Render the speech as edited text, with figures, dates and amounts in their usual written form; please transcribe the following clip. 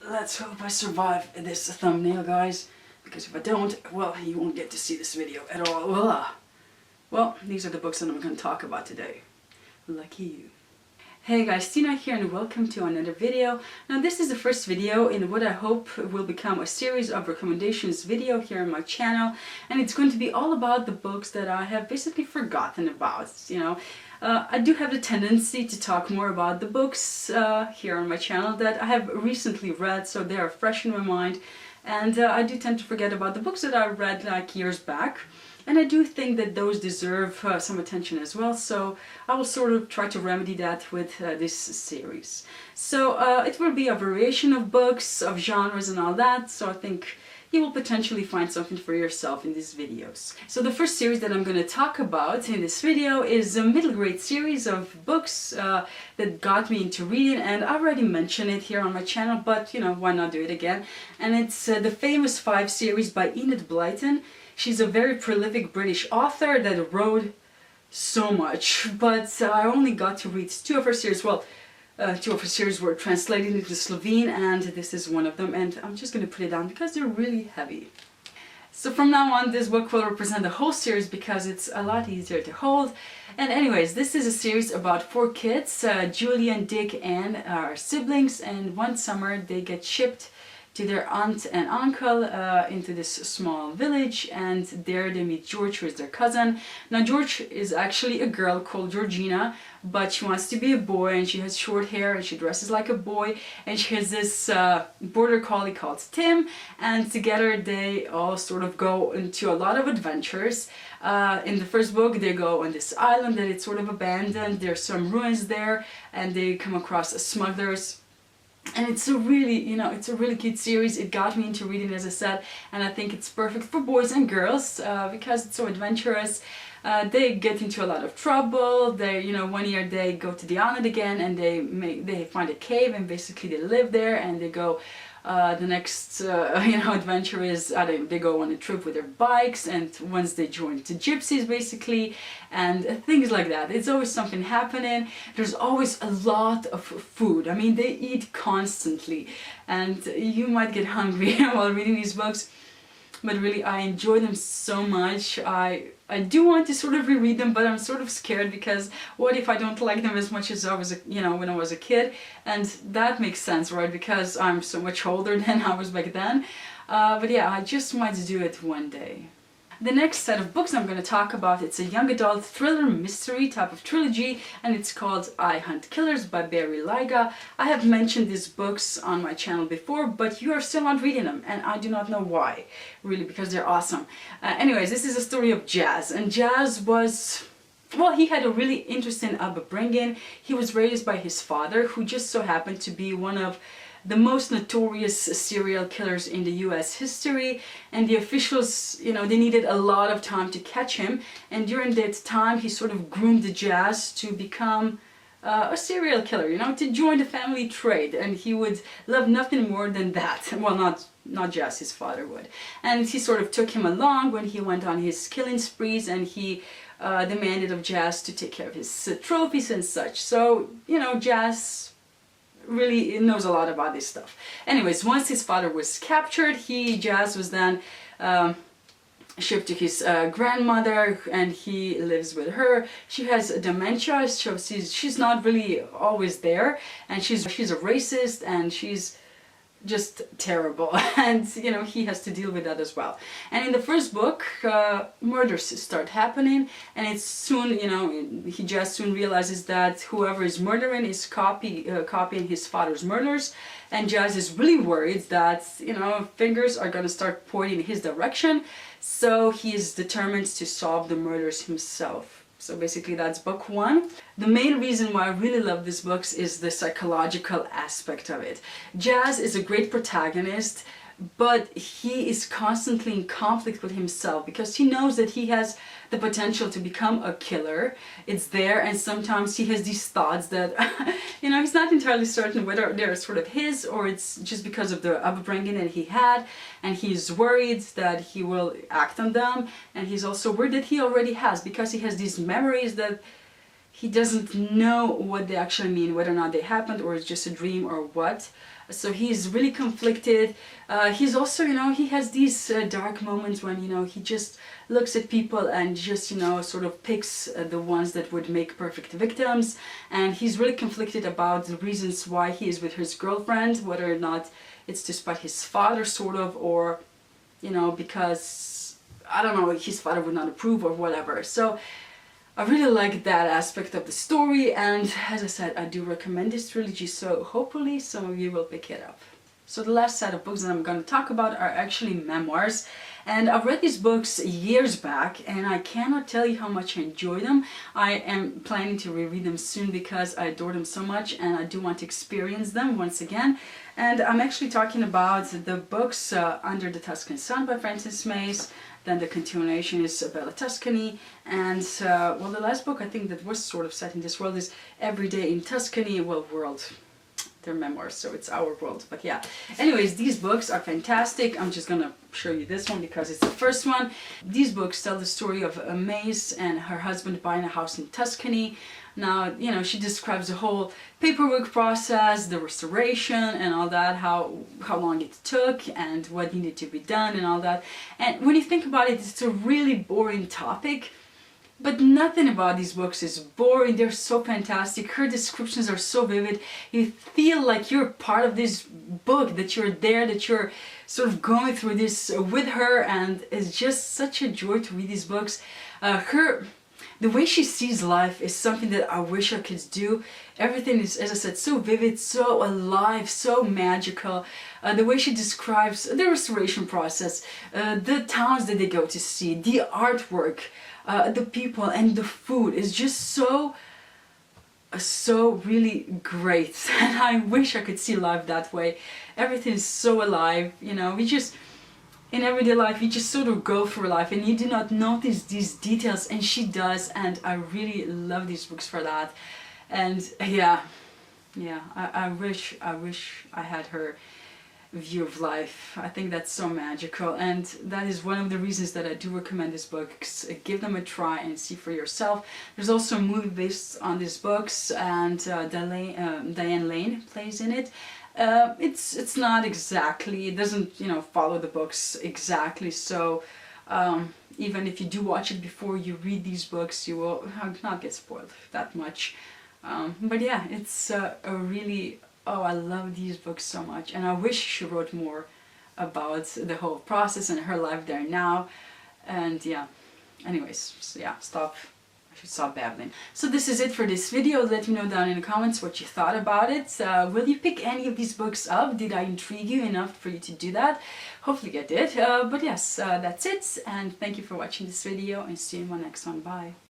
let's hope I survive this thumbnail, guys, because if I don't, well, you won't get to see this video at all. Well, these are the books that I'm going to talk about today. Lucky you. Hey guys, Tina here and welcome to another video. Now this is the first video in what I hope will become a series of recommendations video here on my channel, and it's going to be all about the books that I have basically forgotten about, I do have the tendency to talk more about the books here on my channel that I have recently read, so they are fresh in my mind, and I do tend to forget about the books that I read like years back. And I do think that those deserve some attention as well, so I will sort of try to remedy that with this series. So it will be a variation of books, of genres and all that, so I think you will potentially find something for yourself in these videos. So the first series that I'm going to talk about in this video is a middle grade series of books that got me into reading, and I already mentioned it here on my channel, but why not do it again? And it's the Famous 5 series by Enid Blyton. She's a very prolific British author that wrote so much, but I only got to read 2 of her series. Well, 2 of her series were translated into Slovene, and this is one of them, and I'm just going to put it down because they're really heavy. So from now on, this book will represent the whole series because it's a lot easier to hold. And anyways, this is a series about 4 kids. Julian, Dick, and Anne are siblings, and one summer they get shipped to their aunt and uncle into this small village, and there they meet George, who is their cousin. Now George is actually a girl called Georgina, but she wants to be a boy, and she has short hair and she dresses like a boy, and she has this border collie called Tim, and together they all sort of go into a lot of adventures. In the first book they go on this island that it's sort of abandoned, there's some ruins there, and they come across smugglers. And it's a really, it's a really cute series. It got me into reading, as I said, and I think it's perfect for boys and girls because it's so adventurous. They get into a lot of trouble. They, one year they go to the island again, and they find a cave, and basically they live there, and they go. The next, adventure is they go on a trip with their bikes, and once they join the gypsies basically, and things like that. It's always something happening. There's always a lot of food. I mean, they eat constantly, and you might get hungry while reading these books, but really I enjoy them so much. I do want to sort of reread them, but I'm sort of scared because what if I don't like them as much as I was, when I was a kid? And that makes sense, right? Because I'm so much older than I was back then. But yeah, I just might do it one day. The next set of books I'm going to talk about, it's a young adult thriller mystery type of trilogy, and it's called I Hunt Killers by Lyga. I have mentioned these books on my channel before, but you are still not reading them, and I do not know why, really, because they're awesome. Anyways, this is a story of Jazz, and Jazz was... well, he had a really interesting upbringing. He was raised by his father, who just so happened to be one of the most notorious serial killers in the US history, and the officials, they needed a lot of time to catch him, and during that time he sort of groomed Jazz to become a serial killer, to join the family trade, and he would love nothing more than that. Well, not Jazz, his father would. And he sort of took him along when he went on his killing sprees, and he demanded of Jazz to take care of his trophies and such. So, Jazz really knows a lot about this stuff. Anyways, once his father was captured, Jazz was then shipped to his grandmother, and he lives with her. She has dementia, so she's not really always there, and she's a racist, and she's just terrible, and he has to deal with that as well. And in the first book, murders start happening, and it's soon, he just soon realizes that whoever is murdering is copying his father's murders, and Jazz is really worried that fingers are gonna start pointing in his direction, so he is determined to solve the murders himself. So basically that's book 1. The main reason why I really love these books is the psychological aspect of it. Jazz is a great protagonist, but he is constantly in conflict with himself because he knows that he has the potential to become a killer. It's there, and sometimes he has these thoughts that he's not entirely certain whether they're sort of his or it's just because of the upbringing that he had, and he's worried that he will act on them, and he's also worried that he already has, because he has these memories that he doesn't know what they actually mean, whether or not they happened or it's just a dream or what. So he's really conflicted. He's also, you know, he has these dark moments when, you know, he just looks at people and just, you know, sort of picks the ones that would make perfect victims. And he's really conflicted about the reasons why he is with his girlfriend, whether or not it's despite his father, sort of, or, you know, because, I don't know, his father would not approve or whatever. So I really like that aspect of the story, and as I said, I do recommend this trilogy, so hopefully some of you will pick it up. So the last set of books that I'm going to talk about are actually memoirs, and I've read these books years back and I cannot tell you how much I enjoy them. I am planning to reread them soon because I adore them so much and I do want to experience them once again. And I'm actually talking about the books Under the Tuscan Sun by Frances Mace. Then the continuation is Bella Tuscany, and well, the last book I think that was sort of set in this world is Every Day in Tuscany. Well, world, they're memoirs, so it's our world, but yeah. Anyways, these books are fantastic. I'm just gonna show you this one because it's the first one. These books tell the story of Mace and her husband buying a house in Tuscany. Now, you know, she describes the whole paperwork process, the restoration and all that, how long it took and what needed to be done and all that. And when you think about it, it's a really boring topic, but nothing about these books is boring. They're so fantastic. Her descriptions are so vivid. You feel like you're part of this book, that you're there, that you're sort of going through this with her, and it's just such a joy to read these books. The way she sees life is something that I wish I could do. Everything is, as I said, so vivid, so alive, so magical. The way she describes the restoration process, the towns that they go to see, the artwork, the people and the food is just so really great. And I wish I could see life that way. Everything is so alive, you know, in everyday life, you just sort of go through life and you do not notice these details, and she does, and I really love these books for that. And yeah, I wish I had her view of life. I think that's so magical, and that is one of the reasons that I do recommend these books. Give them a try and see for yourself. There's also a movie based on these books, and Diane Lane plays in it. It's not exactly, it doesn't, you know, follow the books exactly, so even if you do watch it before you read these books, you will not get spoiled that much. But yeah, it's a really, oh, I love these books so much, and I wish she wrote more about the whole process and her life there now. And yeah, anyways, so yeah, I should stop babbling. So this is it for this video. Let me know down in the comments what you thought about it. Will you pick any of these books up? Did I intrigue you enough for you to do that? Hopefully I did. But yes, that's it, and thank you for watching this video, and see you in my next one. Bye.